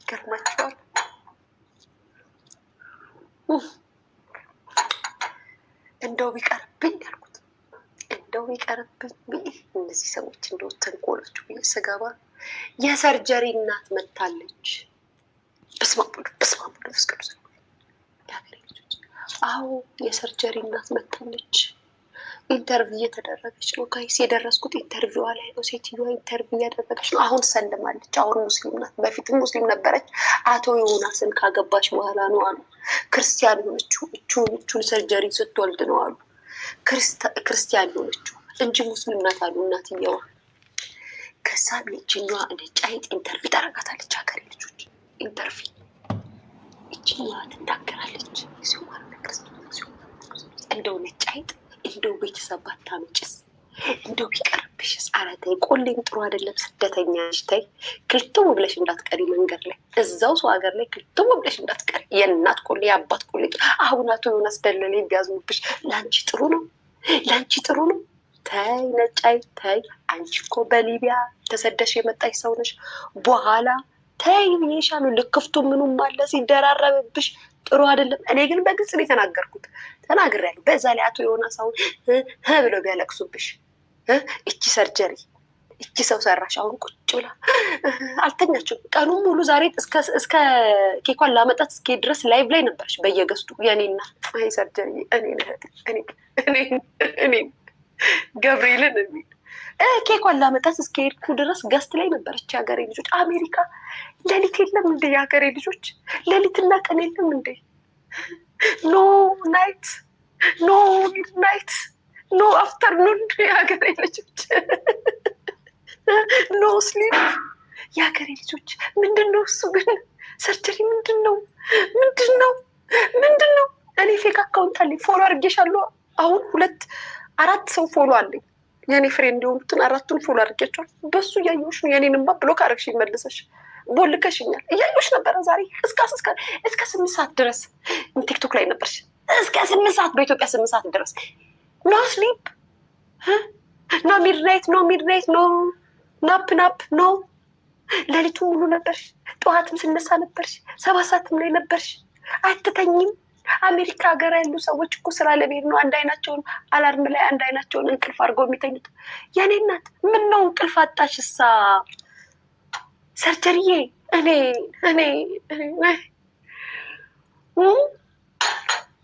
ገርማችኋል። እንደው ቢቀርብኝ ያልኩት እንደው ቢቀርብኝ ብዬ እነዚህ ሰዎች እንደው ተንኮላችሁ ብዬ ስገባ የሰርጀሪ እናት መታለች። በስመ አብ ወመንፈስ ቅዱስ። አዎ የሰርጀሪ እናት መታለች። ኢንተርቪው እየተደረገች ነው ጋይስ። የደረስኩት ኢንተርቪዋ ላይ ነው። ሴትዮዋ ኢንተርቪው እያደረገች ነው። አሁን ሰልማለች። አሁን ሙስሊም ናት። በፊትም ሙስሊም ነበረች። አቶ ዮናስን ካገባች በኋላ ነው አሉ ክርስቲያን ሆነችው። እቹን ሰርጀሪ ስትወልድ ነው አሉ ክርስቲያን ሆነችው እንጂ ሙስሊም ናት አሉ እናትየዋ። ከዛ ይችኛዋ ነጭ አይጥ ኢንተርቪው ታደርጋታለች። ሀገሬ ልጆች ኢንተርቪው ይችኛዋ ትናገራለች። ሲሆን እንደው ነጭ አይጥ እንደው ቤተሰብ ባታመጭስ እንደው ቢቀርብሽስ? ኧረ ተይ፣ ቆሌም ጥሩ አይደለም። ስደተኛ ነሽ ተይ። ክልትው ብለሽ እንዳትቀሪ መንገድ ላይ እዛው ሰው ሀገር ላይ ክልትው ብለሽ እንዳትቀሪ። የእናት ቆሌ የአባት ቆሌ። አሁን አቶ ዮናስ ደለሌ ቢያዝኑብሽ ለአንቺ ጥሩ ነው? ለአንቺ ጥሩ ነው? ተይ ነጭ አይጥ ተይ። አንቺ እኮ በሊቢያ ተሰደሽ የመጣሽ ሰው ነሽ። በኋላ ተይ ብዬሻለሁ። ልክፍቱ ምኑም አለ ሲደራረብብሽ ጥሩ አይደለም። እኔ ግን በግልጽ ነው የተናገርኩት፣ ተናግሬያለሁ። በዛ ላይ አቶ ዮናስ አሁን ብለው ቢያለቅሱብሽ እቺ ሰርጀሪ እቺ ሰው ሰራሽ አሁን ቁጭ ብላ አልተኛችም ቀኑን ሙሉ። ዛሬ እስከ ኬኳን ላመጣት እስኪ ድረስ ላይቭ ላይ ነበረች በየገስቱ የኔና አይ ሰርጀሪ እኔ ገብርኤልን የሚል ኬኳን ላመጣት እስከሄድኩ ድረስ ገስት ላይ ነበረች። የሀገሬ ልጆች አሜሪካ ሌሊት የለም እንደ የሀገሬ ልጆች ሌሊትና ቀን የለም እንደ ኖ ናይት ኖ ሚድናይት ኖ አፍተርኑን የሀገሬ ልጆች ኖ ስሊፕ የሀገሬ ልጆች። ምንድን ነው እሱ ግን ሰርጀሪ ምንድን ነው? እኔ ፌክ አካውንት አለኝ ፎሎ አድርጌሻለሁ። አሁን 4 ሰው ፎሎ አለኝ የኔ ፍሬንድ የሆኑትን 4ቱን ፎሎ አድርጌያቸዋል። በሱ እያየሁሽ ነው። የኔንማ ብሎክ አደረግሽኝ መልሰሽ ቦልከሽኛል። እያየሁሽ ነበረ ዛሬ እስከ 8 ሰዓት ድረስ ቲክቶክ ላይ ነበርሽ። እስከ 8 ሰዓት በኢትዮጵያ 8 ሰዓት ድረስ ኖ ስሊፕ ኖ ሚድናይት ኖ ናፕ ኖ ሌሊቱ ሙሉ ነበርሽ። ጠዋትም ስነሳ ነበርሽ። 7 ሰዓትም ላይ ነበርሽ። አትተኝም። አሜሪካ ሀገር ያሉ ሰዎች እኮ ስራ ለቤት ነው አንድ አይናቸውን አላርም ላይ አንድ አይናቸውን እንቅልፍ አድርገው የሚተኙት። የኔ እናት ምን ነው እንቅልፍ አጣሽሳ? ሰርጀሪዬ እኔ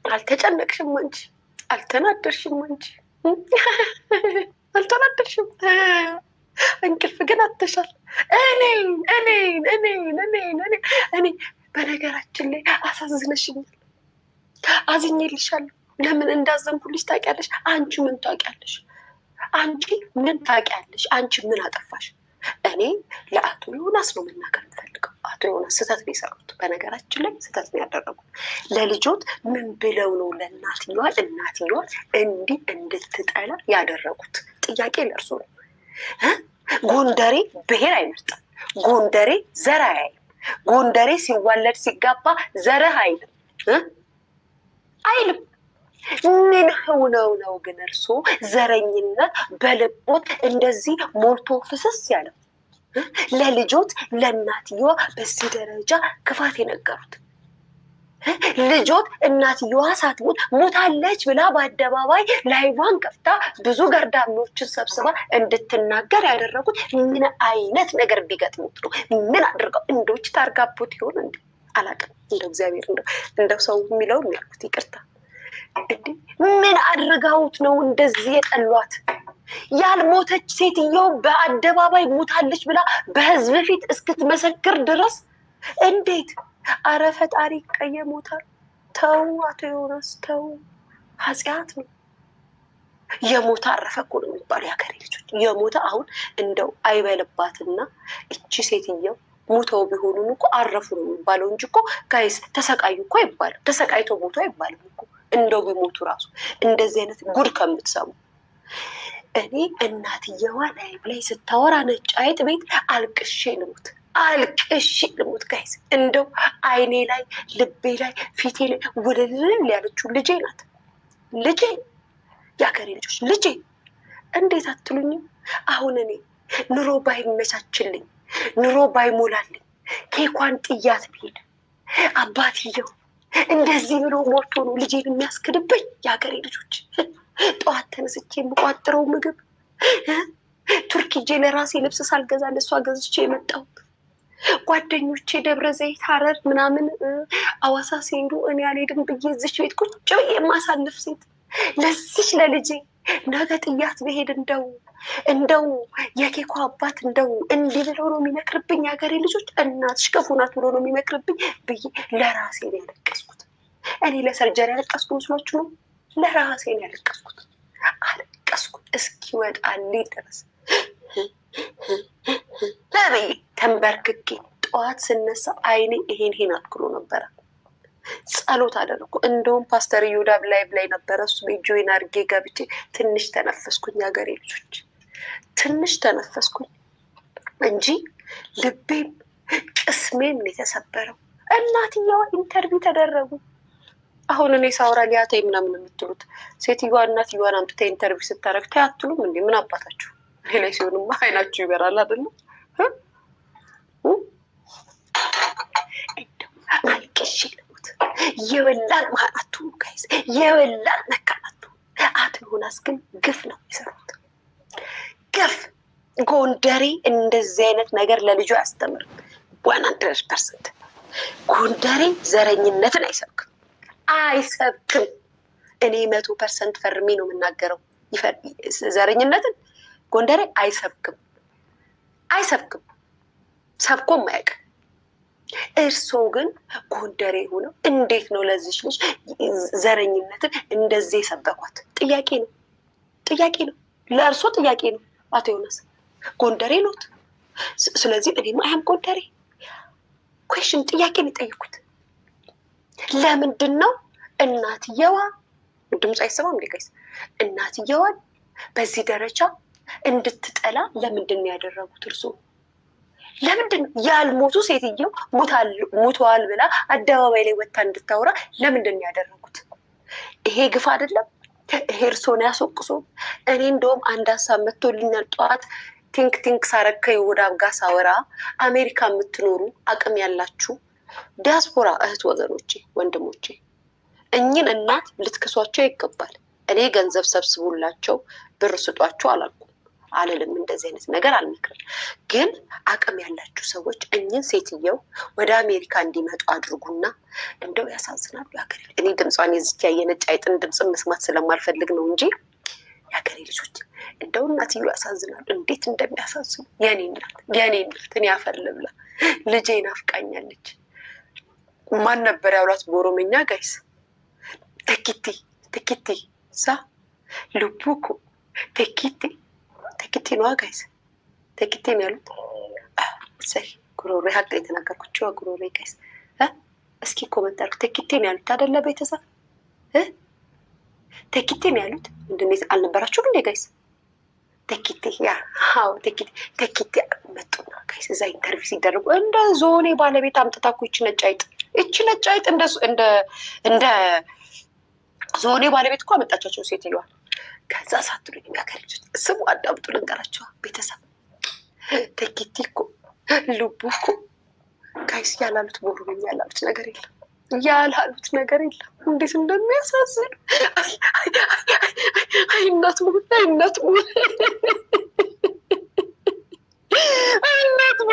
አልተጨነቅሽም እንጂ አልተናደርሽም እንጂ አልተናደርሽም። እንቅልፍ ግን አጥተሻል። እኔ በነገራችን ላይ አሳዝነሽኛል። አዝኜልሻለሁ። ለምን እንዳዘንኩልሽ ታውቂያለሽ? አንቺ ምን ታውቂያለሽ? አንቺ ምን አጠፋሽ? እኔ ለአቶ ዮናስ ነው መናገር የምፈልገው። አቶ ዮናስ ስህተት ነው የሰሩት። በነገራችን ላይ ስህተት ነው ያደረጉት። ለልጆት ምን ብለው ነው ለእናትየዋ እንዲህ እንድትጠላ ያደረጉት? ጥያቄ ለእርሱ ነው። ጎንደሬ ብሔር አይመርጥም። ጎንደሬ ዘር አያይም። ጎንደሬ ሲዋለድ ሲጋባ ዘርህ አይልም አይልም። ምን ሆነው ነው ግን እርሶ ዘረኝነት በልቦት እንደዚህ ሞልቶ ፍስስ ያለው? ለልጆት ለእናትየዋ በዚህ ደረጃ ክፋት የነገሩት? ልጆት እናትየዋ ሳትሞት ሞታለች ብላ በአደባባይ ላይቫን ከፍታ ብዙ ገርዳሚዎችን ሰብስባ እንድትናገር ያደረጉት ምን አይነት ነገር ቢገጥሙት ነው? ምን አድርገው እንደውች ታርጋቦት ይሆን እንዴ? አላውቅም። እንደው እግዚአብሔር እንደው ሰው የሚለው የሚያልኩት ይቅርታ። ምን አድርጋውት ነው እንደዚህ የጠሏት? ያልሞተች ሴትየው በአደባባይ ሞታለች ብላ በህዝብ ፊት እስክትመሰክር ድረስ እንዴት? አረ ፈጣሪ ይቀየሞታል። ተው አቶ ዮናስ ተው፣ ኃጢአት ነው። የሞተ አረፈ እኮ ነው የሚባለው የሀገሬ ልጆች። የሞተ አሁን እንደው አይበልባትና እቺ ሴትየው ሞተው ቢሆኑን እኮ አረፉ ነው የሚባለው እንጂ እኮ ጋይስ ተሰቃዩ እኮ አይባልም። ተሰቃይቶ ሞቶ አይባልም እኮ። እንደው ቢሞቱ ራሱ እንደዚህ አይነት ጉድ ከምትሰሙ እኔ እናትየዋ ላይ ስታወራ ነጭ አይጥ ቤት አልቅሼ ልሙት ጋይስ። እንደው አይኔ ላይ ልቤ ላይ ፊቴ ላይ ውልል ያለችው ልጄ ናት። ልጄ የሀገሬ ልጆች ልጄ እንዴት አትሉኝም? አሁን እኔ ኑሮ ባይመቻችልኝ ኑሮ ባይሞላልኝ ኬኳን ጥያት ብሄድ አባትየው እንደዚህ ብሎ ሞቶ ነው ልጄን የሚያስክድብኝ? የሀገሬ ልጆች ጠዋት ተነስቼ የምቋጥረው ምግብ ቱርክ ሄጄ ለራሴ ልብስ ሳልገዛ ለእሷ ገዝቼ የመጣሁት ጓደኞቼ ደብረ ዘይት፣ ሐረር ምናምን አዋሳ ሲሄዱ እኔ አልሄድም ብዬ እዚች ቤት ቁጭ ብዬ የማሳልፍ ሴት ለዚች ለልጄ ነገ ጥያት ብሄድ እንደው የኬኳ አባት እንደው እንዲህ ብሎ ነው የሚመክርብኝ? የሀገሬ ልጆች እናትሽ ክፉ ናት ብሎ ነው የሚመክርብኝ ብዬ ለራሴ ነው ያለቀስኩት። እኔ ለሰርጀሪ ያለቀስኩ መስሏችሁ ነው? ለራሴ ነው ያለቀስኩት። አለቀስኩት እስኪወጣልኝ ድረስ ለበይ ተንበርክኬ ጠዋት ስነሳ አይኔ ይሄን አክሎ ነበረ። ጸሎት አደረኩ። እንደውም ፓስተር ዮዳብ ላይቭ ላይ ነበረ። እሱ ጆይን አድርጌ ገብቼ ትንሽ ተነፈስኩኝ። ሀገሬ ልጆች ትንሽ ተነፈስኩኝ እንጂ ልቤም ቅስሜም ነው የተሰበረው። እናትየዋ ኢንተርቪው ተደረጉ። አሁን እኔ ሳውራ ሊያታይ ምናምን የምትሉት ሴትዮዋ እናትየዋን አምጥታ ኢንተርቪው ስታረግ ታይ አትሉም እንዴ? ምን አባታችሁ እኔ ላይ ሲሆንማ አይናችሁ ይበራል አይደለም? አልቅሽ ልሙት። የወላድ መሀናቱ ጋይዝ የወላድ መካናቱ አትሆናስ ግን ግፍ ነው የሰሩት። ግፍ ጎንደሬ እንደዚህ አይነት ነገር ለልጁ አያስተምርም። 100% ጎንደሬ ዘረኝነትን አይሰብክም። እኔ 100% ፈርሜ ነው የምናገረው። ዘረኝነትን ጎንደሬ አይሰብክም። ሰብኮም አያውቅም። እርስዎ ግን ጎንደሬ ሆነው እንዴት ነው ለዚች ልጅ ዘረኝነትን እንደዚህ የሰበኳት? ጥያቄ ነው። ለእርስዎ ጥያቄ ነው። አቶ ዮናስ ጎንደሬ ኖት። ስለዚህ እኔም አያም ጎንደሬ ኩዌሽን ጥያቄ ነው የጠየኩት። ለምንድን ነው እናትየዋ ድምፅ አይሰማም ጋይስ? እናትየዋን በዚህ ደረጃ እንድትጠላ ለምንድን ነው ያደረጉት? እርስዎ ለምንድን ነው ያልሞቱ ሴትየው ሞተዋል ብላ አደባባይ ላይ ወጥታ እንድታወራ ለምንድን ነው ያደረጉት? ይሄ ግፍ አይደለም? ይሄ እርስዎን ያስወቅሶ? እኔ እንደውም አንድ ሀሳብ መጥቶልኛል ጠዋት ቲንክ ሳረግ ከይሁዳብ ጋር ሳወራ አሜሪካ የምትኖሩ አቅም ያላችሁ ዲያስፖራ እህት ወገኖቼ፣ ወንድሞቼ እኚህን እናት ልትክሷቸው ይገባል። እኔ ገንዘብ ሰብስቡላቸው ብር ስጧቸው አልልም። እንደዚህ አይነት ነገር አልመክርም። ግን አቅም ያላችሁ ሰዎች እኚህን ሴትየው ወደ አሜሪካ እንዲመጡ አድርጉና እንደው ያሳዝናሉ። ያገሬ እኔ ድምጿን የዝቻ የነጭ አይጥን ድምፅ መስማት ስለማልፈልግ ነው እንጂ ያገሬ ልጆች እንደው እናትየው ያሳዝናሉ። እንዴት እንደሚያሳዝኑ የኔ እናት እኔ አፈር ልብላ። ልጄ ናፍቃኛለች። ማን ነበር ያውራት በኦሮምኛ ጋይስ? ተኪቲ ሳ ልቡኩ ተኪቲ ነዋ ጋይስ። ተኪቲ ነው ያሉት። እሰይ ጉሮሬ ሀቅ የተናገርኩቸው ጉሮሬ ጋይስ። እስኪ ኮመንት አድርጉ። ተኪቲ ነው ያሉት አይደለ ቤተሰብ? ተኪቲ ነው ያሉት። ምንድን ነው አልነበራችሁም እንዴ ጋይስ? ተኪቲ ተኪቲ መጡና ጋይስ እዛ ኢንተርቪው ሲደረጉ እንደ ዞኔ ባለቤት አምጥታ እኮ ይቺ ነጭ አይጥ እንደ ዞኔ ባለቤት እኮ አመጣቻቸው ሴትዮዋል። ከዛ ሳትሉኝ የሚያከልጅ ስሙ አዳምጡ ልንገራቸዋ ቤተሰብ። ተኪቲ እኮ ልቡ እኮ ጋይስ ያላሉት በኦሮምኛ ያላሉት ነገር የለም። እንዴት እንደሚያሳዝን አይናት ሙሉ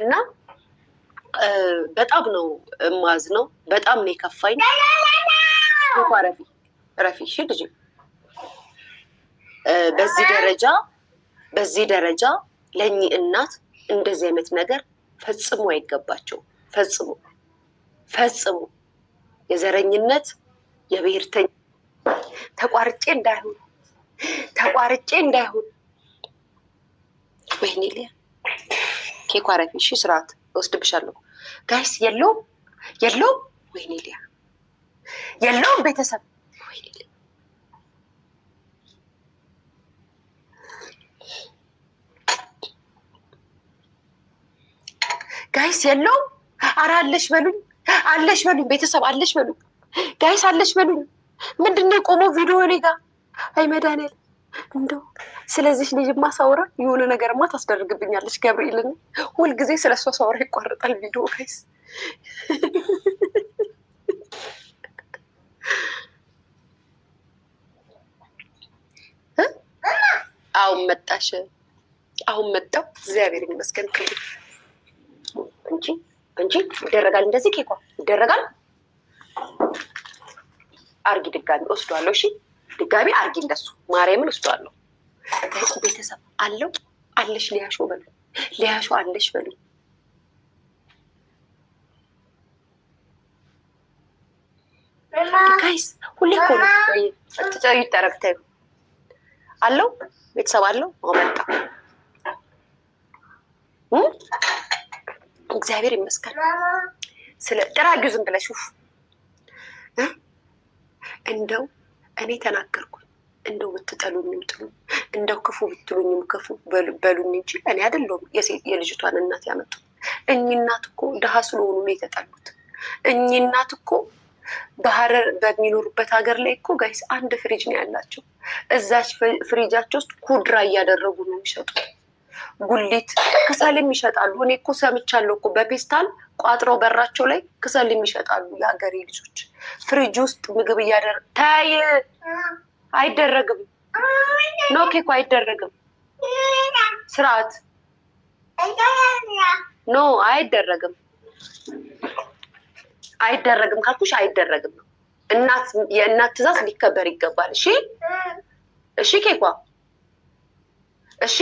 እና በጣም ነው እማዝነው። በጣም ነው የከፋኝ። ረፊ እሺ ልጅ በዚህ ደረጃ ለእኚህ እናት እንደዚህ አይነት ነገር ፈጽሞ አይገባቸውም። ፈጽሞ የዘረኝነት የብሔርተኛ ተቋርጬ እንዳይሆን ወይኔ ሊያ ኬኳ ረፊ እሺ ስርዓት ወስድብሻለሁ ጋይስ። የለውም ወይኔ ሊያ የለውም ቤተሰብ ወይኔ ሊያ ጋይስ የለውም። ኧረ አለሽ በሉኝ ቤተሰብ አለሽ በሉኝ ጋይስ አለሽ በሉኝ። ምንድን ነው የቆመው ቪዲዮ እኔ ጋር? አይ መድኃኒዓለም እንደው ስለዚህ ልጅ ማሳወራ የሆነ ነገርማ ታስደርግብኛለች። ገብርኤልን ሁልጊዜ ስለሷ ሳወራ ይቋረጣል ቪዲዮ ጋይስ። አሁን መጣሽ? አሁን መጣው። እግዚአብሔር ይመስገን እንጂ ይደረጋል እንደዚህ ኬኳ ይደረጋል። አርጊ ድጋሚ ወስዷለሁ። እሺ ድጋሚ አርጊ እንደሱ ማርያምን ወስዷለሁ። ቤተሰብ አለው አለሽ ሊያሾ በሉ፣ ሊያሾ አለሽ በሉ። ጋይስ ሁሌ እኮ ነው ይጠረግታዩ አለው ቤተሰብ አለው መጣ። እግዚአብሔር ይመስገን። ስለ ጥራጊው ዝም ብለሽ እንደው እኔ ተናገርኩኝ። እንደው ብትጠሉኝም ጥሉ፣ እንደው ክፉ ብትሉኝም ክፉ በሉኝ እንጂ እኔ አይደለሁም የልጅቷን እናት ያመጡት። እኚህ እናት እኮ ድሀ ስለሆኑ ነው የተጠሉት። እኚህ እናት እኮ በሀረር በሚኖሩበት ሀገር ላይ እኮ ጋይስ አንድ ፍሪጅ ነው ያላቸው። እዛች ፍሪጃቸው ውስጥ ኩድራ እያደረጉ ነው የሚሸጡት። ጉሊት ክሰልም ይሸጣሉ። እኔ እኮ ሰምቻለሁ እኮ በፔስታል ቋጥረው በራቸው ላይ ክሰልም ይሸጣሉ የሀገሬ ልጆች። ፍሪጅ ውስጥ ምግብ እያደረግ ታይ አይደረግም። ኖ ኬኮ አይደረግም። ስርዓት ኖ አይደረግም። አይደረግም ካልኩሽ አይደረግም ነው። የእናት ትእዛዝ ሊከበር ይገባል። እሺ እሺ ኬኳ እሺ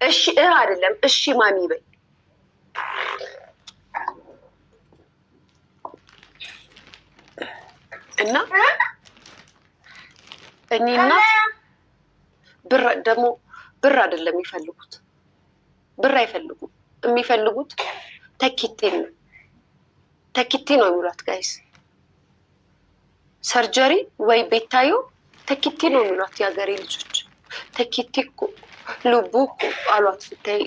እሺ አይደለም እሺ ማሚ በይ። እና እኚህ እናት ብር ደግሞ ብር አይደለም የሚፈልጉት፣ ብር አይፈልጉም። የሚፈልጉት ተኪቴን ነው። ተኪቴ ነው የሚሏት ጋይስ። ሰርጀሪ ወይ ቤታዮ ተኪቴ ነው የሚሏት የሀገሬ ልጆች። ተኪቴ እኮ ልቡ እኮ አሏት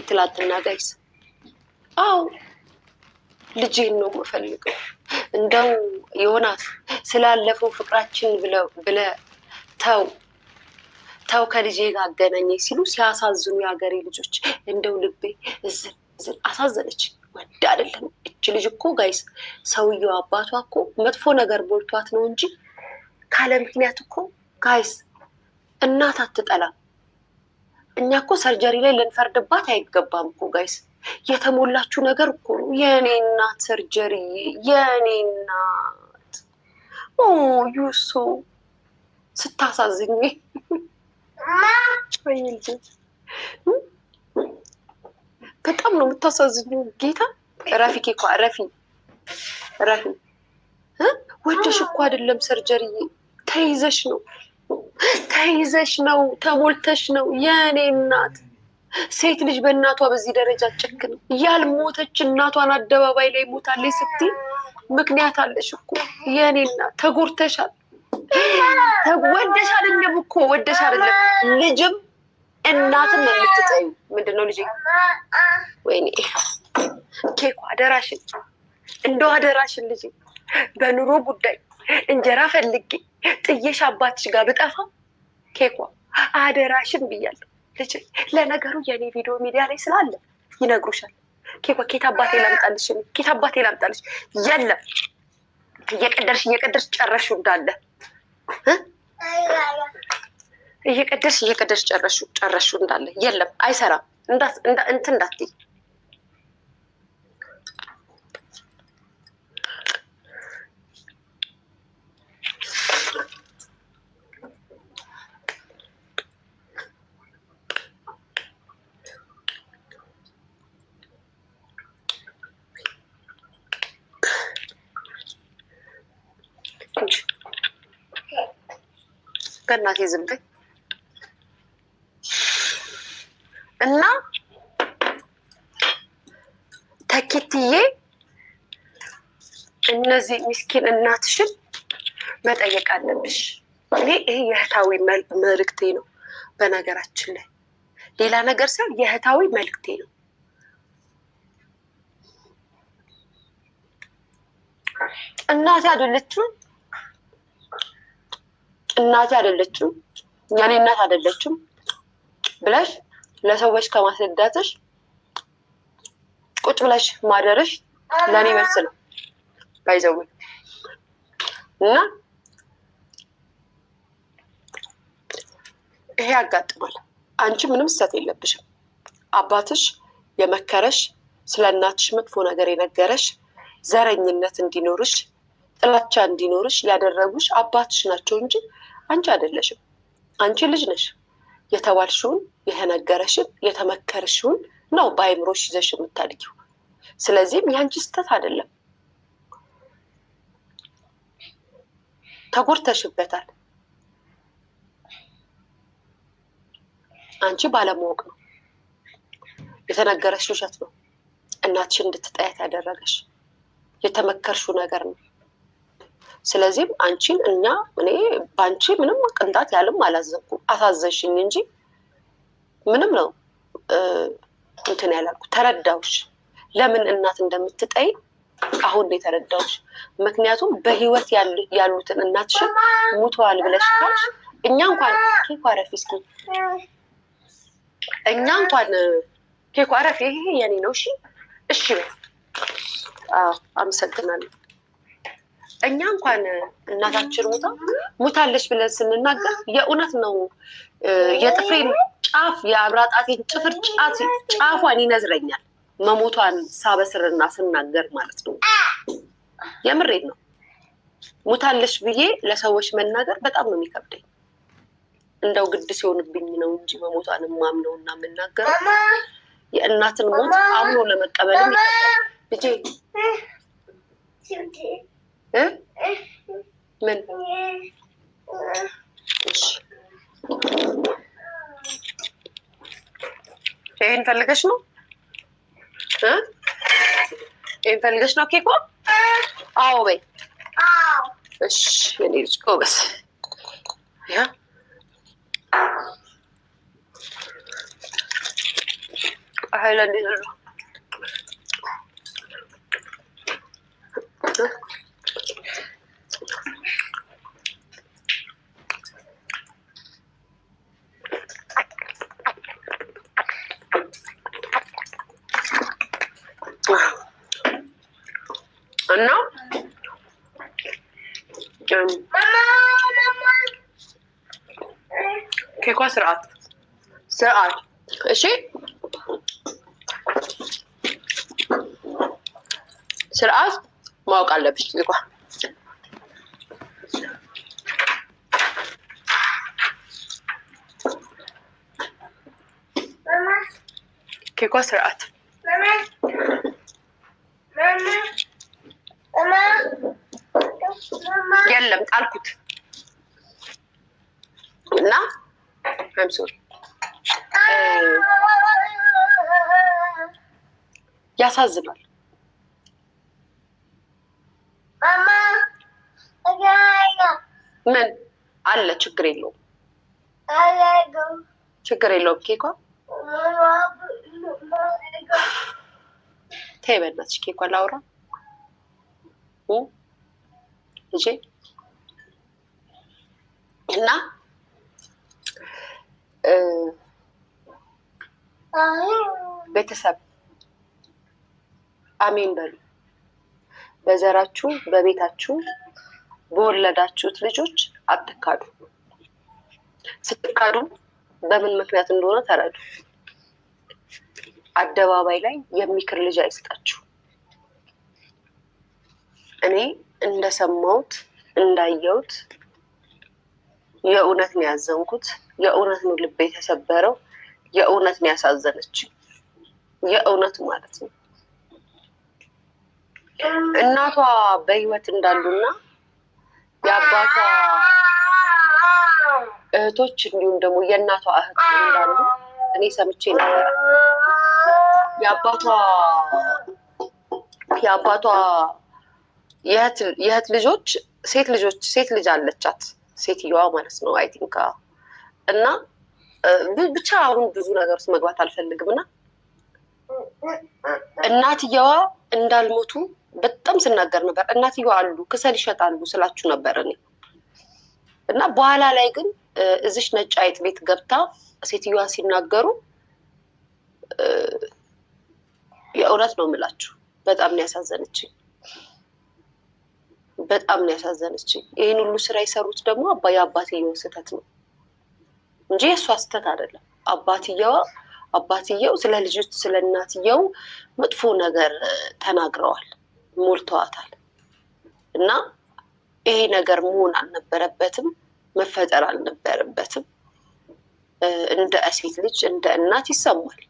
ትላንትና ጋይስ። አዎ ልጄን ነው የምፈልገው። እንደው ዮናስ ስላለፈው ፍቅራችን ብለ ተው ከልጄ ጋር አገናኘኝ ሲሉ ሲያሳዝኑ የሀገሬ ልጆች። እንደው ልቤ ዝን አሳዘነች። ወድ አይደለም እች ልጅ እኮ ጋይስ። ሰውየው አባቷ እኮ መጥፎ ነገር ቦልቷት ነው እንጂ ካለ ምክንያት እኮ ጋይስ እናት አትጠላም። እኛ እኮ ሰርጀሪ ላይ ልንፈርድባት አይገባም እኮ ጋይስ። የተሞላችሁ ነገር እኮ ነው። የኔ እናት ሰርጀሪ፣ የኔ እናት ዩሶ ስታሳዝኝ በጣም ነው የምታሳዝኙ። ጌታ ረፊ ኬኳ ረፊ ወደሽ እኮ አይደለም ሰርጀሪ፣ ተይዘሽ ነው ተሞልተሽ ነው የኔ እናት። ሴት ልጅ በእናቷ በዚህ ደረጃ ጨክን። ያልሞተች እናቷን አደባባይ ላይ ሞታለች ስትይ ምክንያት አለሽ እኮ የኔ እናት። ተጎርተሻል። ወደሽ አይደለም እኮ ወደሽ አይደለም። ልጅም እናትም የምትጠዩ ምንድነው ልጅ? ወይኔ ኬኳ አደራሽን፣ እንደው አደራሽን ልጅ በኑሮ ጉዳይ እንጀራ ፈልጌ ጥዬሽ አባትሽ ጋር ብጠፋ ኬኳ አደራሽን ብያለሁ ልጅ። ለነገሩ የኔ ቪዲዮ ሚዲያ ላይ ስላለ ይነግሩሻል። ኬኳ ኬት አባቴ ላምጣልሽ? ኬት አባቴ ላምጣልሽ? የለም እየቀደርሽ ጨረሽው እንዳለ እየቀደርሽ ጨረሽው እንዳለ። የለም አይሰራም። እንትን እንዳትይ በእናቴ ዝም በይ እና ተኪትዬ እነዚህ ምስኪን እናትሽን መጠየቅ አለብሽ። እኔ ይሄ የእህታዊ መልእክቴ ነው። በነገራችን ላይ ሌላ ነገር ሳይሆን የእህታዊ መልእክቴ ነው። እናቴ አይደለችም የኔ እናት አይደለችም ብለሽ ለሰዎች ከማስረዳትሽ ቁጭ ብለሽ ማደርሽ ለኔ መልስ ነው ባይዘው እና ይሄ ያጋጥማል። አንቺ ምንም ስህተት የለብሽም። አባትሽ የመከረሽ ስለ እናትሽ መጥፎ ነገር የነገረሽ ዘረኝነት እንዲኖርሽ ጥላቻ እንዲኖርሽ ያደረጉሽ አባትሽ ናቸው እንጂ አንቺ አይደለሽም። አንቺ ልጅ ነሽ። የተባልሽውን የተነገረሽን የተመከርሽውን ነው በአይምሮሽ ይዘሽ የምታድጊው። ስለዚህም ያንቺ ስህተት አይደለም። ተጎድተሽበታል። አንቺ ባለማወቅ ነው። የተነገረሽ ውሸት ነው እናትሽን እንድትጠያት ያደረገሽ የተመከርሽው ነገር ነው። ስለዚህም አንቺን እኔ በአንቺ ምንም ቅንጣት ያለም አላዘንኩም። አሳዘንሽኝ እንጂ ምንም ነው እንትን ያላልኩ። ተረዳውሽ ለምን እናት እንደምትጠይ አሁን ነው የተረዳውሽ። ምክንያቱም በህይወት ያሉትን እናትሽን ሙተዋል ብለሽ ካልሽ እኛ እንኳን ኬኳ አረፊ እስኪ እኛ እንኳን ኬኳ አረፊ ይሄ የኔ ነው። እሺ አመሰግናለሁ። እኛ እንኳን እናታችን ሙታለች ብለን ስንናገር የእውነት ነው። የጥፍሬን ጫፍ የአብራጣቴን ጥፍር ጫፏን ይነዝረኛል መሞቷን ሳበስርና ስናገር ማለት ነው። የምሬን ነው። ሙታለች ብዬ ለሰዎች መናገር በጣም ነው የሚከብደኝ። እንደው ግድ ሲሆንብኝ ነው እንጂ መሞቷን ማምነው እና የምናገረው የእናትን ሞት አምኖ ለመቀበልም ይከብዳል። ልጄ ምን ይሄን ፈልገሽ ነው? ይሄን ፈልገሽ ነው ኬኳ? አዎ በይ። እሺ የኔ ልጅ ጎበዝ። ያ አይላንድ ነው እና ኬኳ ስርዓት እሺ፣ ስርዓት ማወቅ አለብሽ። ኬኳ ስርዓት የለም ጣልኩት እና ሶሪ ያሳዝናል። ምን አለ? ችግር የለውም ችግር የለውም። ኬኳ ተይ በእናትሽ ኬኳ ላውራ ልጄ እና ቤተሰብ አሜን በሉ። በዘራችሁ በቤታችሁ በወለዳችሁት ልጆች አትካዱ። ስትካዱ በምን ምክንያት እንደሆነ ተረዱ። አደባባይ ላይ የሚክር ልጅ አይስጣችሁ። እኔ እንደሰማሁት እንዳየሁት የእውነት ነው ያዘንኩት። የእውነት ነው ልቤ የተሰበረው። የእውነት ነው ያሳዘነች። የእውነት ማለት ነው እናቷ በህይወት እንዳሉና የአባቷ እህቶች እንዲሁም ደግሞ የእናቷ እህት እንዳሉ እኔ ሰምቼ ነበር። የአባቷ የእህት ልጆች ሴት ልጅ አለቻት፣ ሴትዮዋ ማለት ነው አይ ቲንክ። እና ብቻ አሁን ብዙ ነገር ውስጥ መግባት አልፈልግም። እና እናትየዋ እንዳልሞቱ በጣም ስናገር ነበር። እናትየዋ አሉ ክሰል ይሸጣሉ ስላችሁ ነበር እኔ። እና በኋላ ላይ ግን እዚሽ ነጭ አይጥ ቤት ገብታ ሴትዮዋ ሲናገሩ የእውነት ነው የምላችሁ በጣም ነው ያሳዘነችኝ። በጣም ነው ያሳዘነችኝ። ይህን ሁሉ ስራ የሰሩት ደግሞ የአባትየው ስህተት ነው እንጂ የእሷ ስህተት አይደለም። አባትየው ስለ ልጅቱ ስለ እናትየው መጥፎ ነገር ተናግረዋል፣ ሞልተዋታል። እና ይሄ ነገር መሆን አልነበረበትም፣ መፈጠር አልነበረበትም። እንደ ሴት ልጅ እንደ እናት ይሰማል።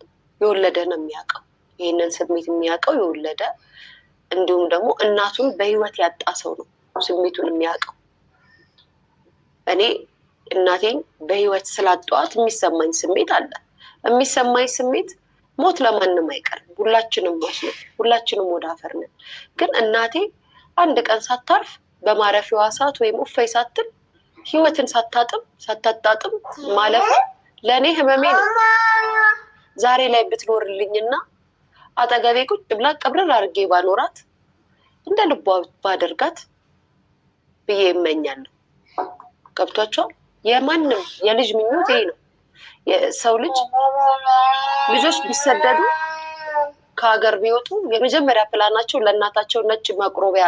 የወለደ ነው የሚያውቀው ይህንን ስሜት የሚያውቀው የወለደ እንዲሁም ደግሞ እናቱን በህይወት ያጣ ሰው ነው ስሜቱን የሚያውቀው። እኔ እናቴን በህይወት ስላጣኋት የሚሰማኝ ስሜት አለ። የሚሰማኝ ስሜት ሞት ለማንም አይቀርም። ሁላችንም ሞት ነው፣ ሁላችንም ወደ አፈር ነን። ግን እናቴ አንድ ቀን ሳታርፍ በማረፊያዋ ሰዓት ወይም እፎይ ሳትል ህይወትን ሳታጣጥም ማለፍ ለእኔ ህመሜ ነው። ዛሬ ላይ ብትኖርልኝና አጠገቤ ቁጭ ብላ ቀብረር አድርጌ ባኖራት እንደ ልቧ ባደርጋት ብዬ ይመኛለሁ። ገብቷቸዋል። የማንም የልጅ ምኞት ይሄ ነው። የሰው ልጆች ቢሰደዱ ከሀገር ቢወጡ የመጀመሪያ ፕላናቸው ለእናታቸው ነጭ መቁረቢያ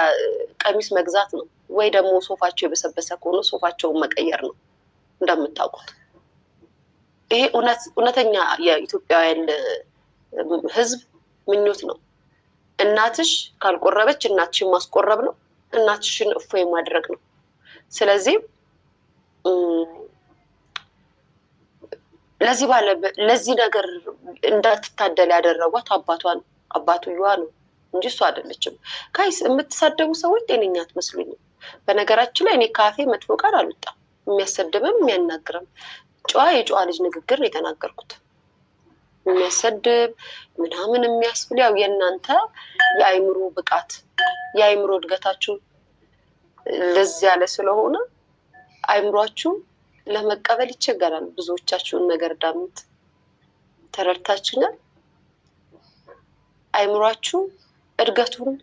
ቀሚስ መግዛት ነው፣ ወይ ደግሞ ሶፋቸው የበሰበሰ ከሆነ ሶፋቸውን መቀየር ነው። እንደምታውቁት ይሄ እውነተኛ የኢትዮጵያውያን ህዝብ ምኞት ነው። እናትሽ ካልቆረበች እናትሽን ማስቆረብ ነው፣ እናትሽን እፎይ ማድረግ ነው። ስለዚህ ለዚህ ነገር እንዳትታደል ያደረጓት አባትየዋ ነው እንጂ እሷ አይደለችም። ጋይስ የምትሳደቡ ሰዎች ጤነኛ አትመስሉኝም። በነገራችን ላይ እኔ ካፌ መጥፎ ቃል አልወጣም። የሚያሰድብም የሚያናግርም የጨዋ ልጅ ንግግር ነው የተናገርኩት። የሚያሰድብ ምናምን የሚያስብል ያው የእናንተ የአይምሮ ብቃት የአይምሮ እድገታችሁ ለዚህ ያለ ስለሆነ አይምሯችሁ ለመቀበል ይቸገራል። ብዙዎቻችሁን ነገር ዳምት ተረድታችኛል። አይምሯችሁ እድገቱን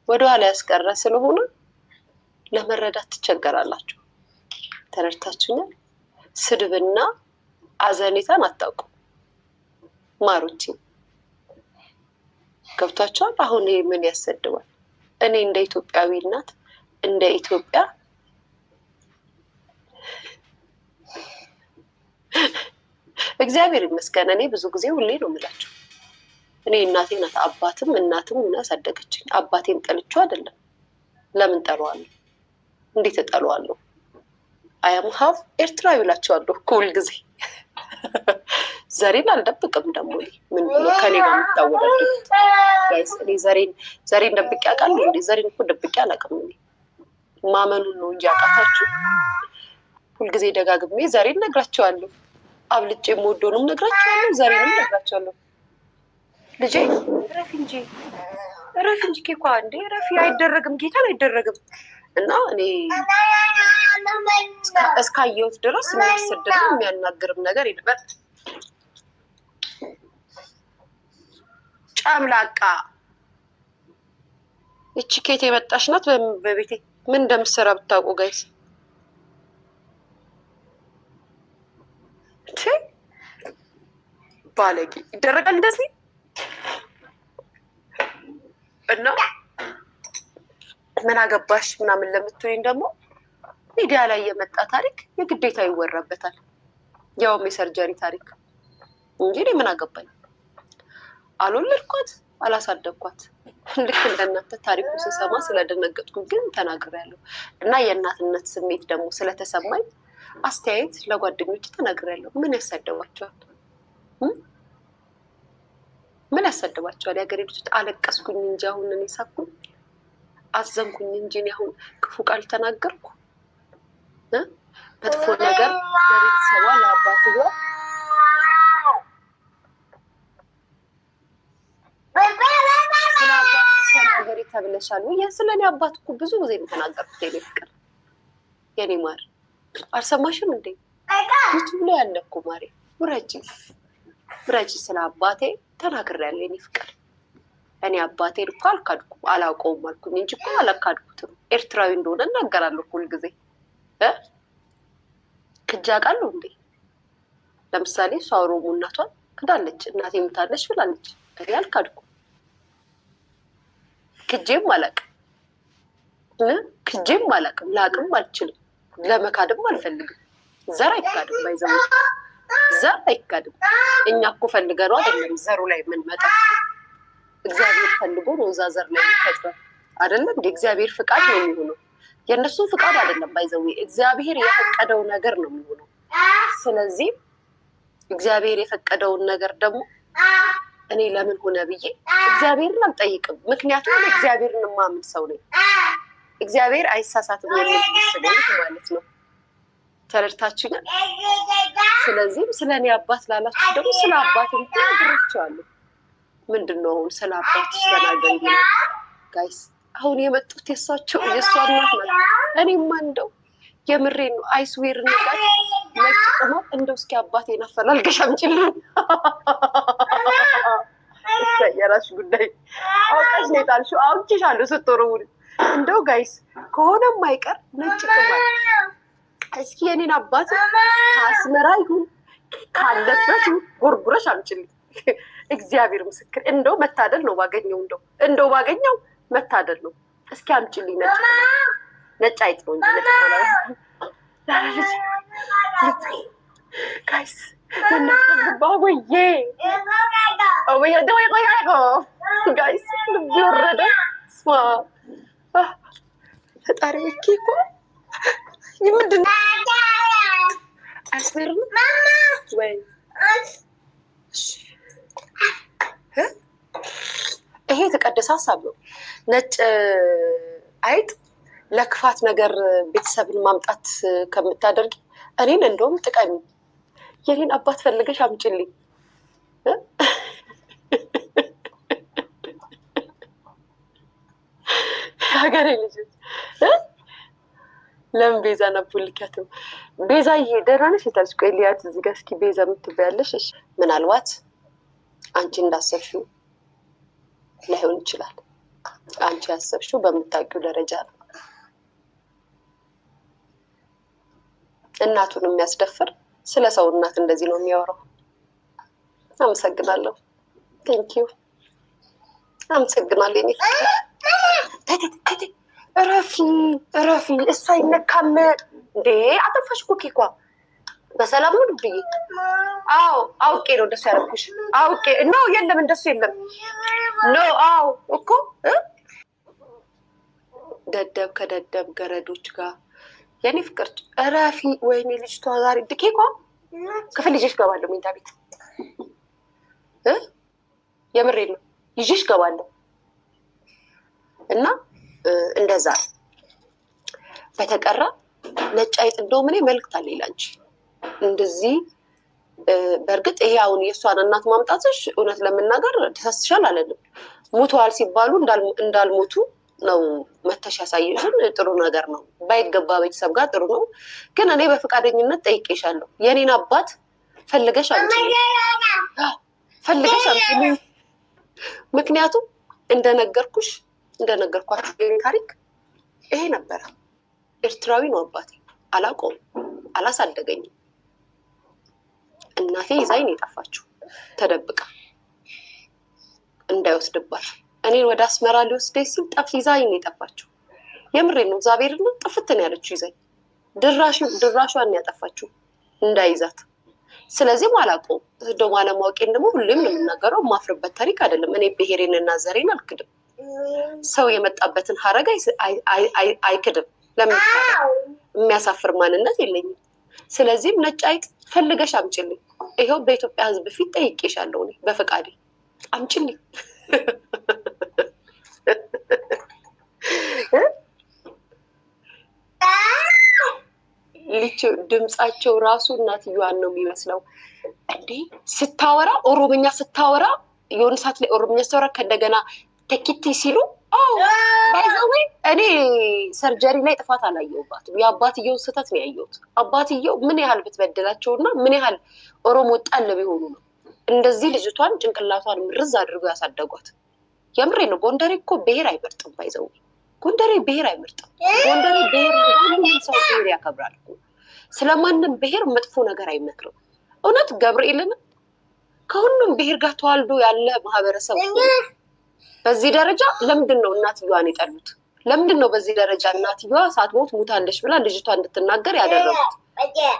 ወደኋላ ያስቀረ ስለሆነ ለመረዳት ትቸገራላችሁ። ተረድታችኛል። ስድብና አዘኔታን አታውቁም። ማሩቲ ገብቷቸዋል። አሁን ይሄ ምን ያሰድባል? እኔ እንደ ኢትዮጵያዊ እናት እንደ ኢትዮጵያ እግዚአብሔር ይመስገን እኔ ብዙ ጊዜ ሁሌ ነው የምላቸው እኔ እናቴ ናት አባትም እናትም ሆና ያሳደገችኝ። አባቴን ጠልቼው አይደለም። ለምን ጠለዋለሁ? እንዴት እጠለዋለሁ? አያም ሀፍ ኤርትራዊ እላቸዋለሁ ሁል ጊዜ። ዘሬን አልደብቅም። ደግሞ ምን ብሎ ከኔ ጋር የምታወዳደሩት? እኔ ዘሬን ደብቄ አውቃለሁ እንዴ? ዘሬን እኮ ደብቄ አላውቅም። እኔ ማመኑን ነው እንጂ አቃታችሁ። ሁልጊዜ ደጋግሜ ዘሬን ነግራቸዋለሁ። አብልጬ የምወደውንም ነግራቸዋለሁ፣ ዘሬንም ነግራቸዋለሁ። ልጄ ረፊ እንጂ ኬኳ እንዴ ረፊ አይደረግም፣ ጌታን አይደረግም። እና እኔ እስካየሁት ድረስ የሚያሰድብም የሚያናግርም ነገር የለም። ጨምላቃ ይቺ ኬት የመጣች ናት። በቤቴ ምን እንደምትሰራ ብታውቁ ጋይስ። ባለጌ ይደረጋል እንደዚህ። እና ምን አገባሽ ምናምን ለምትሉኝ ደግሞ ሚዲያ ላይ የመጣ ታሪክ የግዴታ ይወራበታል። ያውም የሰርጀሪ ታሪክ እንጂ እኔ ምን አገባኝ? አልወለድኳት፣ አላሳደግኳት። ልክ እንደናንተ ታሪኩ ስሰማ ስለደነገጥኩኝ ግን ተናግሬያለሁ። እና የእናትነት ስሜት ደግሞ ስለተሰማኝ አስተያየት ለጓደኞች ተናግሬያለሁ። ምን ያሳደባቸዋል? ምን ያሳደባቸዋል? የሀገሬ ልጆች አለቀስኩኝ እንጂ አሁን እኔ ሳኩኝ አዘንኩኝ እንጂ እኔ አሁን ክፉ ቃል ተናገርኩ? መጥፎ ነገር ለቤተሰቧ ለአባትየዋ ተናገሪ ተብለሻል ወይ? ስለኔ አባት እኮ ብዙ ጊዜ የተናገርኩት የኔ ፍቅር የኔ ማር አልሰማሽም እንዴ? ዩቱብ ላይ ያለ እኮ ማሬ ውረጂ ስለ አባቴ ተናግሬያለሁ የኔ ፍቅር። እኔ አባቴን እኮ አልካድኩም አላውቀውም አልኩኝ እንጂ እኮ አላካድኩትም። ኤርትራዊ እንደሆነ እናገራለሁ ሁል ጊዜ። ክጃ ቃሉ እንዴ? ለምሳሌ እሷ ኦሮሞ እናቷን ክዳለች፣ እናቴ ምታለች ብላለች። እኔ አልካድኩም፣ ክጄም አላቅም፣ ክጄም አላቅም፣ ላቅም አልችልም፣ ለመካድም አልፈልግም። ዘር አይካድም፣ ባይዘው ዘር አይካድም። እኛ እኮ ፈልገነው አይደለም ዘሩ ላይ የምንመጣ፣ እግዚአብሔር ፈልጎ ነው እዛ ዘር ላይ የሚፈጥረው አይደለም እንዴ? እግዚአብሔር ፍቃድ ነው የሚሆነው፣ የእነሱን ፍቃድ አይደለም። ባይዘው እግዚአብሔር የፈቀደው ነገር ነው የሚሆነው። ስለዚህ እግዚአብሔር የፈቀደውን ነገር ደግሞ እኔ ለምን ሆነ ብዬ እግዚአብሔርን አልጠይቅም። ምክንያቱም እግዚአብሔርን የማምን ሰው ነኝ። እግዚአብሔር አይሳሳትም የሚል ስለሆነ ማለት ነው። ተረድታችሁኛል? ስለዚህም ስለ እኔ አባት ላላችሁ ደግሞ ስለ አባት ነግራችኋለሁ። ምንድን ነው አሁን ስለ አባት ተናገሪ ጋይስ። አሁን የመጡት የእሷቸው የእሷ እናት ማለት እኔማ እንደው የምሬን ነው። አይስዌር ነገር ነጭ ቅመም እንደው እስኪ አባቴን አፈላልገሽ አምጪልኝ። የራስሽ ጉዳይ። አውቀሽ ነው የጣልሽው። አውቄሻለሁ ስትወረውሪ። እንደው ጋይስ ከሆነም አይቀር ነጭ ቅመም እስኪ የኔን አባት ከአስመራ ይሁን ካለበት ጎርጉረሽ አምጪልኝ። እግዚአብሔር ምስክር እንደው መታደል ነው ባገኘው፣ እንደው ባገኘው መታደል ነው። እስኪ አምጪልኝ ነጭ አይጥ ነው እንጂ ነጭ ጋይስ ባወዬ ጋይስ ልብ ወረደ። ፈጣሪ እኮ ምንድን ነው አስበርም ወይ? ይሄ የተቀደሰ ሀሳብ ነው። ነጭ አይጥ ለክፋት ነገር ቤተሰብን ማምጣት ከምታደርጊ እኔን እንደውም ጥቀሚ። የኔን አባት ፈልገሽ አምጪልኝ። ሀገሬ ልጅ ለምን ቤዛ ናቡልኪያትም? ቤዛዬ ደህና ነሽ? የታለች? ቆይ ሊያት እዚህ ጋር እስኪ ቤዛ የምትበያለሽ። እሺ ምናልባት አንቺ እንዳሰብሽው ላይሆን ይችላል። አንቺ ያሰብሽው በምታውቂው ደረጃ ነው። እናቱን የሚያስደፍር ስለ ሰው እናት እንደዚህ ነው የሚያወራው። አመሰግናለሁ። ቴንኪዩ አመሰግናለሁ። እኔ እረፊ እሱ አይነካም እንዴ? አጠፋሽ እኮ ኬኳ። በሰላም ነው ድብዬ? አዎ አውቄ ነው እንደሱ ያደረኩሽ። አውቄ ነው። የለም እንደሱ የለም። ኖ አዎ እኮ ደደብ ከደደብ ገረዶች ጋር የኔ ፍቅር እረፊ። ወይኔ ልጅቷ ዛሬ ድኬኳ ክፍል ይዤሽ ገባለሁ። ሜንታ ቤት የምሬን ነው ይዤሽ ገባለሁ። እና እንደዛ በተቀራ ነጭ አይጥ እንደውም እኔ መልዕክት አለኝ ላንቺ። እንደዚህ በእርግጥ ይሄ አሁን የእሷን እናት ማምጣትሽ እውነት ለመናገር ተሳስሻል አለንም። ሞተዋል ሲባሉ እንዳልሞቱ ነው መተሽ ያሳየሽን። ጥሩ ነገር ነው። ባይገባ ቤተሰብ ጋር ጥሩ ነው። ግን እኔ በፈቃደኝነት ጠይቄሻለሁ። የኔን አባት ፈልገሽ አምጪልኝ። ምክንያቱም እንደነገርኳችሁ የኔ ታሪክ ይሄ ነበረ። ኤርትራዊ ነው አባቴ። አላውቀውም፣ አላሳደገኝም። እናቴ ይዛኝ ነው የጠፋችው ተደብቃ እንዳይወስድባት። እኔን ወደ አስመራ ሊወስደኝ ሲል ይዛኝ ነው የጠፋችው። የምሬን ነው። እግዚአብሔር ነው ጥፍት ነው ያለችው ይዛኝ። ድራሿን ያጠፋችው እንዳይዛት። ስለዚህም አላውቀውም። እንደውም አለማወቄን ደግሞ ሁሌም ነው የምናገረው። የማፍርበት ታሪክ አይደለም። እኔ ብሔሬን እና ዘሬን አልክድም። ሰው የመጣበትን ሀረግ አይክድም። ለምን የሚያሳፍር ማንነት የለኝም። ስለዚህም ነጭ አይጥ ፈልገሽ አምጪልኝ። ይኸው በኢትዮጵያ ሕዝብ ፊት ጠይቄሻለሁ። እኔ በፈቃዴ አምጪልኝ። ድምጻቸው ራሱ እናትየዋን ነው የሚመስለው። እንዴ ስታወራ ኦሮምኛ ስታወራ የሆነ ሰዓት ላይ ኦሮምኛ ስታወራ ከእንደገና ተኪቲ ሲሉ ባይዘዌ እኔ ሰርጀሪ ላይ ጥፋት አላየሁባትም። የአባትየው ስህተት ነው ያየሁት። አባትየው ምን ያህል ብትበድላቸው እና ምን ያህል ኦሮሞ ጣል ቢሆኑ ነው እንደዚህ ልጅቷን ጭንቅላቷን ምርዝ አድርገው ያሳደጓት። የምሬ ነው። ጎንደሬ እኮ ብሔር አይመርጥም። ባይዘዌ ጎንደሬ ብሔር አይመርጥም። ጎንደሬ ብሔር ሁሉም ሰው ብሔር ያከብራል እኮ። ስለማንም ብሔር መጥፎ ነገር አይመክርም። እውነት ገብርኤልን ከሁሉም ብሔር ጋር ተዋልዶ ያለ ማህበረሰብ በዚህ ደረጃ ለምንድን ነው እናትየዋን የጠሉት? ለምንድን ነው በዚህ ደረጃ እናትየዋ ሳትሞት ሙታለች ብላ ልጅቷ እንድትናገር ያደረጉት?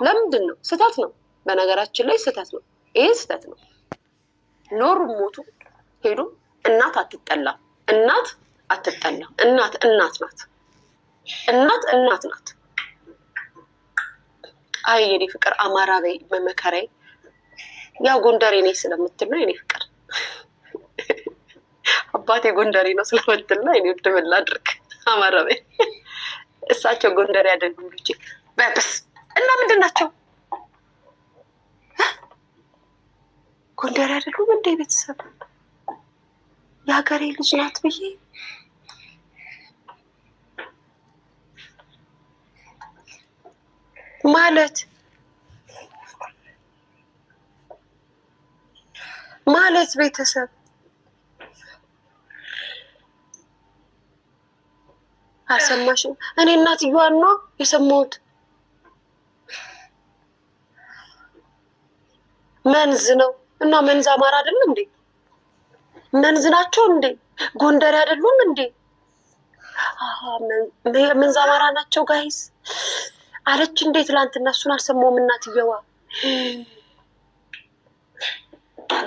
ለምንድን ነው? ስህተት ነው። በነገራችን ላይ ስህተት ነው። ይሄ ስህተት ነው። ኖሩ ሞቱ ሄዱ እናት አትጠላም። እናት አትጠላም። እናት እናት ናት። እናት እናት ናት። አይ የኔ ፍቅር አማራ በይ በመከራዬ ያው ጎንደሬ ነኝ ስለምትል ነው የኔ ፍቅር። አባቴ ጎንደሬ ነው ስለምትል ነው የኔ ውድ ምን ላድርግ? አማራ በይ። እሳቸው ጎንደሬ አይደሉም ልጄ በብስ እና ምንድን ናቸው? ጎንደሬ አይደሉም እንደ ቤተሰብ የሀገሬ ልጅ ናት ብዬ ማለት ቤተሰብ አልሰማሽም? እኔ እናትየዋን ነው የሰማሁት። መንዝ ነው እና መንዝ አማራ አይደለም እንዴ? መንዝ ናቸው እንዴ? ጎንደሬ አይደሉም እንዴ? መንዝ አማራ ናቸው ጋይስ አለች እንዴ ትላንትና። እሱን አልሰማሁም። እናትየዋ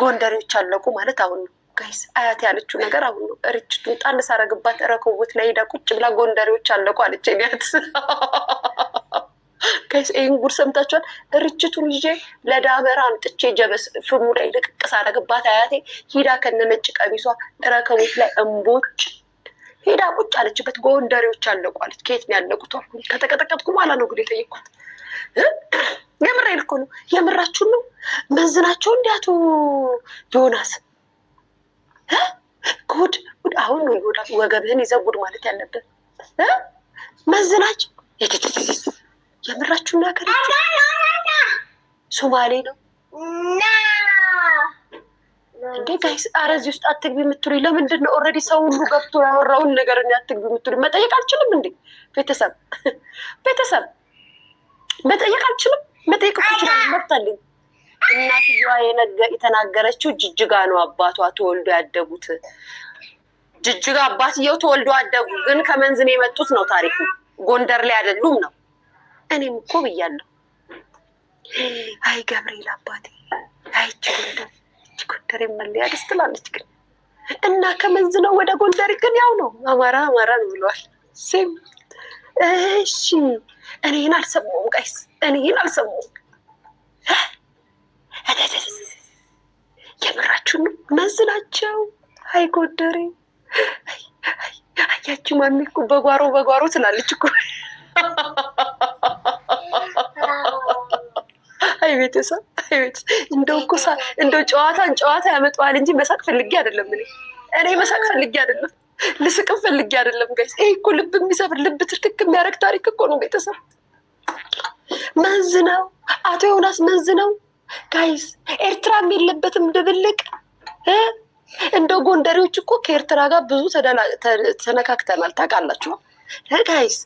ጎንደሬዎች አለቁ ማለት አሁን ነው ጋይስ። አያት ያለችው ነገር አሁን ነው። ርችቱን ጣል ሳረግባት ረከቦት ላይ ሄዳ ቁጭ ብላ ጎንደሬዎች አለቁ አለች። ያት ጋይስ ይህን ጉድ ሰምታችኋል? ርችቱን ይዤ ለዳመራ አምጥቼ ጀበስ ፍሙ ላይ ልቅቅ ሳረግባት አያቴ ሂዳ ከነነጭ ቀሚሷ ረከቦት ላይ እምቦጭ ሄዳ ቁጭ አለችበት። ጎንደሬዎች አለቁ አለች። ከየት ነው ያለቁት? ከተቀጠቀጥኩ በኋላ ነው ጉድ የጠየኳት። የምሬን እኮ ነው። የምራችሁን ነው። መንዝናቸው እንዲ አቶ ዮናስ ጉድ ጉድ። አሁን ነው ይወዳ ወገብህን ይዘህ ጉድ ማለት ያለብን። መንዝናቸው የምራችሁን ነገር ሶማሌ ነው እንዴ ጋይስ? ኧረ እዚህ ውስጥ አትግቢ የምትሉኝ ለምንድን ነው? ኦልሬዲ ሰው ሁሉ ገብቶ ያወራውን ነገር እኔ አትግቢ የምትሉኝ መጠየቅ አልችልም እንዴ? ቤተሰብ መጠየቅ አልችልም? መጠየቅ ይችላል። መብታለኝ። እናትየዋ የተናገረችው ጅጅጋ ነው አባቷ ተወልዶ ያደጉት። ጅጅጋ አባትየው ተወልዶ ያደጉ ግን ከመንዝን የመጡት ነው ታሪኩ። ጎንደር ላይ አይደሉም ነው። እኔም እኮ ብያለሁ። አይ ገብርኤል አባቴ አይቺ ጎንደር መለያ ደስ ትላለች ግን እና ከመንዝ ነው ወደ ጎንደር ግን ያው ነው። አማራ ነው ብለዋል። ሴም እሺ። እኔን አልሰማሁም ጋይስ፣ እኔን አልሰማሁም። የምራችሁ ነው? መንዝ ናቸው። አይ ጎንደሬ ያቺ ማሚ እኮ በጓሮ ትላለች እኮ። አይ ቤተሰብ እንደው እኮ እንደው ጨዋታ ያመጣዋል እንጂ መሳቅ ፈልጌ አይደለም። እኔ መሳቅ ፈልጌ አይደለም፣ ልስቅም ፈልጌ አይደለም ጋይስ። ይሄ እኮ ልብ የሚሰብር ልብ ትርክክ የሚያደርግ ታሪክ እኮ ነው ቤተሰብ። መንዝ ነው አቶ ዮናስ፣ መንዝ ነው ጋይስ። ኤርትራም የለበትም ድብልቅ። እንደው ጎንደሬዎች እኮ ከኤርትራ ጋር ብዙ ተነካክተናል ታውቃላችሁ ጋይስ።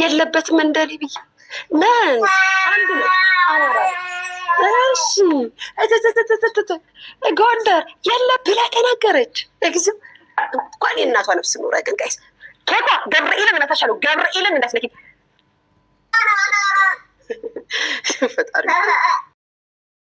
የለበትም እንደኔ ብዬ መንዝ አንድ ነው አማራ። እሺ ጎንደር የለም ብላ ተናገረች። እግዚኦ እንኳን የእናቷ ነፍስ ኖረ። ግን ጋይስ ከኳ ገብርኤልን እናታሻለሁ። ገብርኤልን እንዳትነኪ ፈጣሪ